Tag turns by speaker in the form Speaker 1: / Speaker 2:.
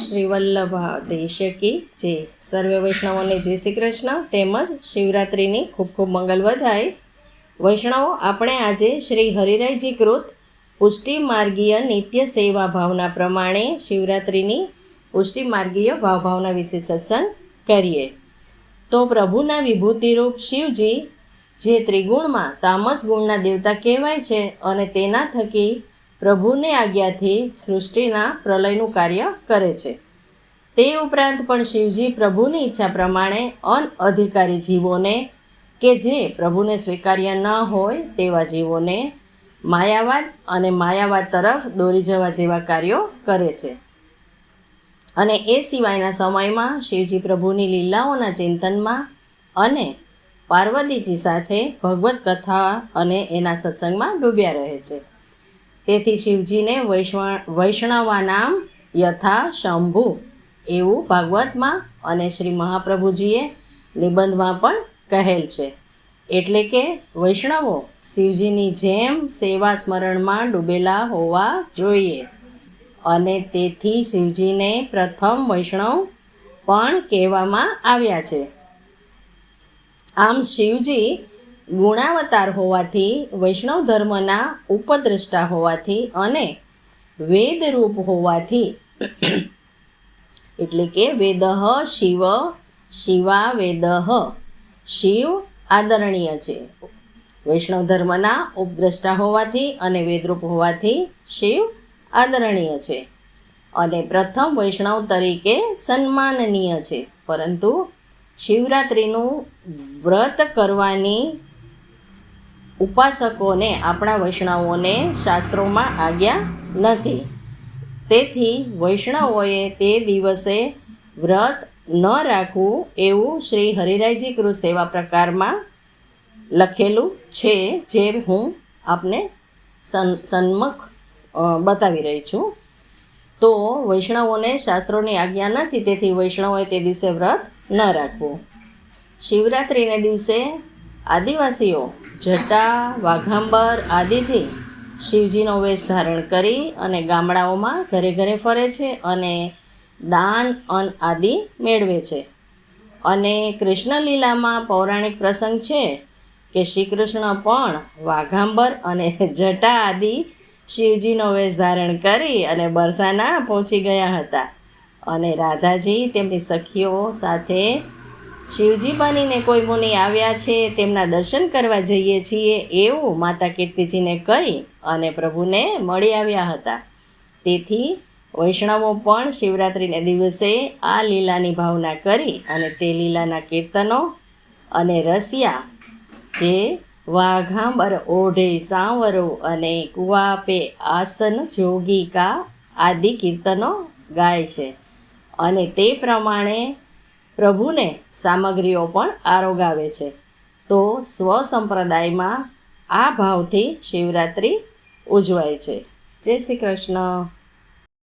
Speaker 1: શ્રી વલ્લભા દેશકી જે સર્વે વૈષ્ણવોને જય શ્રી કૃષ્ણ તેમજ શિવરાત્રિની ખૂબ ખૂબ મંગલ વધાય. વૈષ્ણવો, આપણે આજે શ્રી હરિરાયજી કૃત પુષ્ટિ માર્ગીય નિત્ય સેવા ભાવના પ્રમાણે શિવરાત્રિની પુષ્ટિ માર્ગીય ભાવના વિશે સત્સંગ કરીએ. તો પ્રભુના વિભૂતિરૂપ શિવજી જે ત્રિગુણમાં તામસ ગુણના દેવતા કહેવાય છે અને તેના થકી પ્રભુને આજ્ઞાથી સૃષ્ટિના પ્રલયનું કાર્ય કરે છે. તે ઉપરાંત પણ શિવજી પ્રભુની ઈચ્છા પ્રમાણે અનઅધિકારી જીવોને કે જે પ્રભુને સ્વીકાર્ય ન હોય તેવા જીવોને માયાવાદ તરફ દોરી જવા જેવા કાર્યો કરે છે. અને એ સિવાયના સમયમાં શિવજી પ્રભુની લીલાઓના ચિંતનમાં અને પાર્વતીજી સાથે ભગવદ્ કથા અને એના સત્સંગમાં ડૂબ્યા રહે છે. તેથી શિવજીને વૈષ્ણવાનામ યથા શંભુ એવું ભાગવતમાં અને શ્રી મહાપ્રભુજીએ નિબંધમાં પણ કહેલ છે. એટલે કે વૈષ્ણવો શિવજીની જેમ સેવા સ્મરણમાં ડૂબેલા હોવા જોઈએ અને તેથી શિવજીને પ્રથમ વૈષ્ણવ પણ કહેવામાં આવ્યા છે. આમ શિવજી ગુણાવતાર હોવાથી, વૈષ્ણવ ધર્મના ઉપદ્રષ્ટા હોવાથી અને વેદરૂપ હોવાથી એટલે કે વેદઃ શિવ શિવા વેદઃ શિવ આદરણીય છે. વૈષ્ણવ ધર્મના ઉપદ્રષ્ટા હોવાથી અને વેદરૂપ હોવાથી શિવ આદરણીય છે અને પ્રથમ વૈષ્ણવ તરીકે સન્માનનીય છે. પરંતુ શિવરાત્રિનું વ્રત કરવાની ઉપાસકોને, આપણા વૈષ્ણવોને શાસ્ત્રોમાં આજ્ઞા નથી. તેથી વૈષ્ણવોએ તે દિવસે વ્રત ન રાખવું એવું શ્રી હરિરાયજી કૃત સેવા પ્રકારમાં લખેલું છે, જે હું આપને સન્મુખ બતાવી રહી છું. તો વૈષ્ણવોને શાસ્ત્રોની આજ્ઞા નથી, તેથી વૈષ્ણવોએ તે દિવસે વ્રત ન રાખવું. શિવરાત્રિને દિવસે આદિવાસીઓ જટા, વાઘાંબર આદિથી શિવજીનો વેશ ધારણ કરી અને ગામડાઓમાં ઘરે ઘરે ફરે છે અને દાન અન્ન આદિ મેળવે છે. અને કૃષ્ણ લીલામાં પૌરાણિક પ્રસંગ છે કે શ્રી કૃષ્ણ પણ વાઘાંબર અને જટા આદિ શિવજીનો વેશ ધારણ કરી અને બરસાના પહોંચી ગયા હતા અને રાધાજી તેમની સખીઓ સાથે શિવજી બનીને કોઈ મુનિ આવ્યા છે, તેમના દર્શન કરવા જઈએ છીએ એવું માતા કીર્તિજીને કહી અને પ્રભુને મળી આવ્યા હતા. તેથી વૈષ્ણવો પણ શિવરાત્રિને દિવસે આ લીલાની ભાવના કરી અને તે લીલાના કીર્તનો અને રસિયા જે વાઘાંબર ઓઢે સાંવરો અને કુવાપે આસન જોગિકા આદિ કીર્તનો ગાય છે અને તે પ્રમાણે પ્રભુને સામગ્રીઓ પણ આરોગાવે છે. તો સ્વસંપ્રદાયમાં આ ભાવથી શિવરાત્રિ ઉજવાય છે. જય શ્રી કૃષ્ણ.